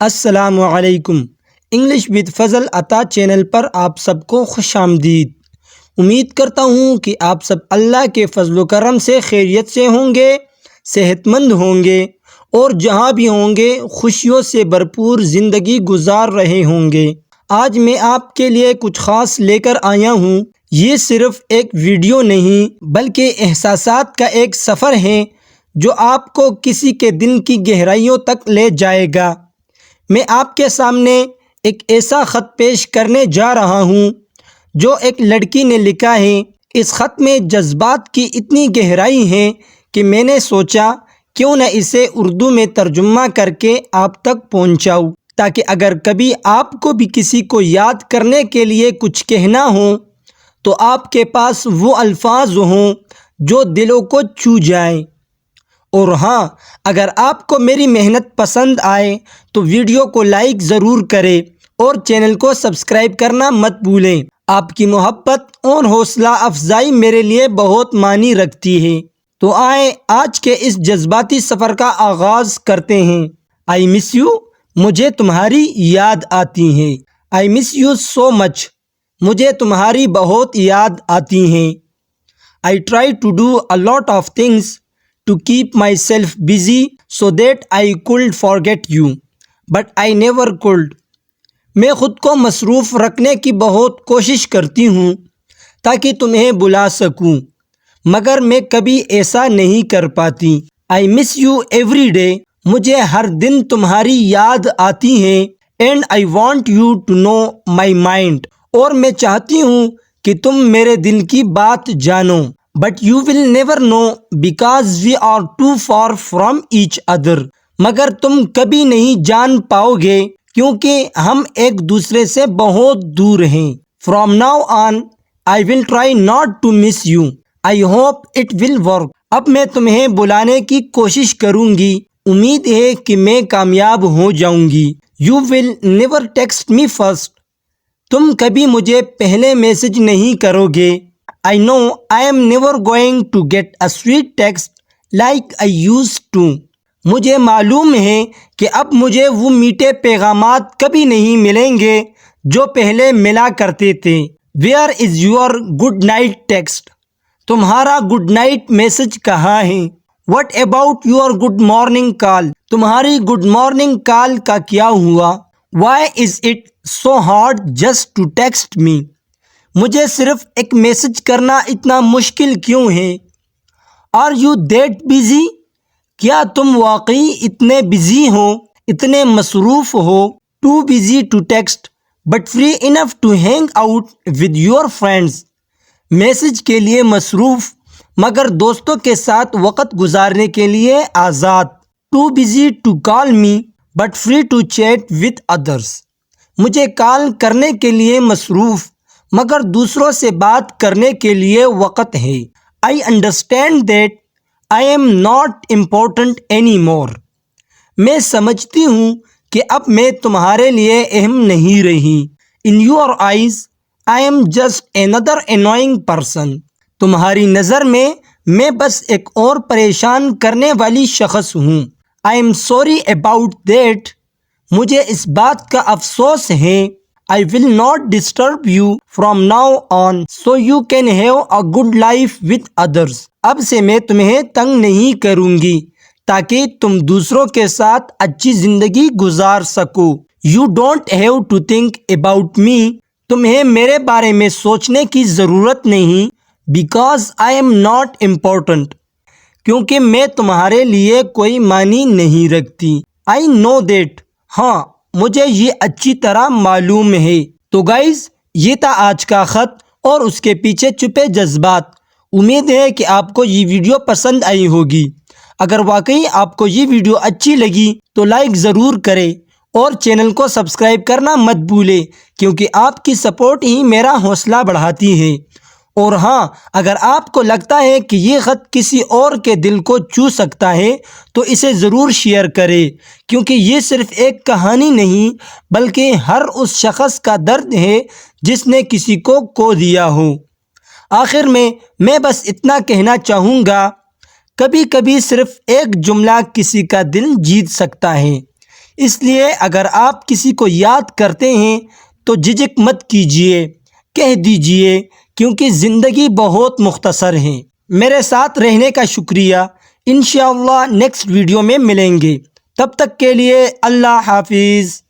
السلام علیکم۔ English with فضل عطا چینل پر آپ سب کو خوش آمدید۔ امید کرتا ہوں کہ آپ سب اللہ کے فضل و کرم سے خیریت سے ہوں گے، صحت مند ہوں گے اور جہاں بھی ہوں گے خوشیوں سے بھرپور زندگی گزار رہے ہوں گے۔ آج میں آپ کے لیے کچھ خاص لے کر آیا ہوں۔ یہ صرف ایک ویڈیو نہیں بلکہ احساسات کا ایک سفر ہے جو آپ کو کسی کے دل کی گہرائیوں تک لے جائے گا۔ میں آپ کے سامنے ایک ایسا خط پیش کرنے جا رہا ہوں جو ایک لڑکی نے لکھا ہے۔ اس خط میں جذبات کی اتنی گہرائی ہے کہ میں نے سوچا کیوں نہ اسے اردو میں ترجمہ کر کے آپ تک پہنچاؤں، تاکہ اگر کبھی آپ کو بھی کسی کو یاد کرنے کے لیے کچھ کہنا ہو تو آپ کے پاس وہ الفاظ ہوں جو دلوں کو چھو جائیں۔ اور ہاں، اگر آپ کو میری محنت پسند آئے تو ویڈیو کو لائک ضرور کریں اور چینل کو سبسکرائب کرنا مت بھولیں۔ آپ کی محبت اور حوصلہ افزائی میرے لیے بہت معنی رکھتی ہے۔ تو آئیں آج کے اس جذباتی سفر کا آغاز کرتے ہیں۔ آئی مس یو، مجھے تمہاری یاد آتی ہے۔ آئی مس یو سو مچ، مجھے تمہاری بہت یاد آتی ہیں۔ I try to do a lot of things to keep myself busy so that I could forget you, but I never could. میں خود کو مصروف رکھنے کی بہت کوشش کرتی ہوں تاکہ تمہیں بلا سکوں، مگر میں کبھی ایسا نہیں کر پاتی۔ I miss you every day. مجھے ہر دن تمہاری یاد آتی ہے۔ And I want you to know my mind. اور میں چاہتی ہوں کہ تم میرے دل کی بات جانو۔ But you will never know because we are too far from each other. مگر تم کبھی نہیں جان پاؤ گے کیونکہ ہم ایک دوسرے سے بہت دور ہیں۔ From now on, I will try not to miss you. I hope it will work. اب میں تمہیں بلانے کی کوشش کروں گی۔ امید ہے کہ میں کامیاب ہو جاؤں گی۔ You will never text me first. تم کبھی مجھے پہلے میسج نہیں کرو گے۔ I know I am never going to get a sweet text like I used to. مجھے معلوم ہے کہ اب مجھے وہ میٹھے پیغامات کبھی نہیں ملیں گے جو پہلے ملا کرتے تھے۔ Where is your good night text? تمہارا گڈ نائٹ میسج کہاں ہے؟ What about your good morning call? تمہاری گڈ مارننگ کال کا کیا ہوا؟ Why is it so hard just to text me? مجھے صرف ایک میسج کرنا اتنا مشکل کیوں ہے؟ Are you that busy? کیا تم واقعی اتنے بزی ہو، اتنے مصروف ہو؟ Too busy to text but free enough to hang out with your friends. Message کے لیے مصروف مگر دوستوں کے ساتھ وقت گزارنے کے لیے آزاد۔ Too busy to call me but free to chat with others. مجھے کال کرنے کے لیے مصروف مگر دوسروں سے بات کرنے کے لیے وقت ہے۔ I understand that I am not important anymore. میں سمجھتی ہوں کہ اب میں تمہارے لیے اہم نہیں رہی۔ In your eyes, I am just another annoying person. تمہاری نظر میں بس ایک اور پریشان کرنے والی شخص ہوں۔ I am sorry about that. مجھے اس بات کا افسوس ہے۔ I will not disturb you from now on so you can have a good life with others. اب سے میں تمہیں تنگ نہیں کروں گی تاکہ تم دوسروں کے ساتھ اچھی زندگی گزار سکو۔ You don't have to think about me. تمہیں میرے بارے میں سوچنے کی ضرورت نہیں because I am not important. کیونکہ میں تمہارے لیے کوئی معنی نہیں رکھتی۔ I know that. ہاں، مجھے یہ اچھی طرح معلوم ہے۔ تو گائز، یہ تھا آج کا خط اور اس کے پیچھے چھپے جذبات۔ امید ہے کہ آپ کو یہ ویڈیو پسند آئی ہوگی۔ اگر واقعی آپ کو یہ ویڈیو اچھی لگی تو لائک ضرور کریں اور چینل کو سبسکرائب کرنا مت بھولیں کیونکہ آپ کی سپورٹ ہی میرا حوصلہ بڑھاتی ہے۔ اور ہاں، اگر آپ کو لگتا ہے کہ یہ خط کسی اور کے دل کو چھو سکتا ہے تو اسے ضرور شیئر کریں کیونکہ یہ صرف ایک کہانی نہیں بلکہ ہر اس شخص کا درد ہے جس نے کسی کو کھو دیا ہو۔ آخر میں بس اتنا کہنا چاہوں گا، کبھی کبھی صرف ایک جملہ کسی کا دل جیت سکتا ہے۔ اس لیے اگر آپ کسی کو یاد کرتے ہیں تو جھجک مت کیجیے، کہہ دیجیے، کیونکہ زندگی بہت مختصر ہے۔ میرے ساتھ رہنے کا شکریہ۔ انشاءاللہ نیکسٹ ویڈیو میں ملیں گے، تب تک کے لیے اللہ حافظ۔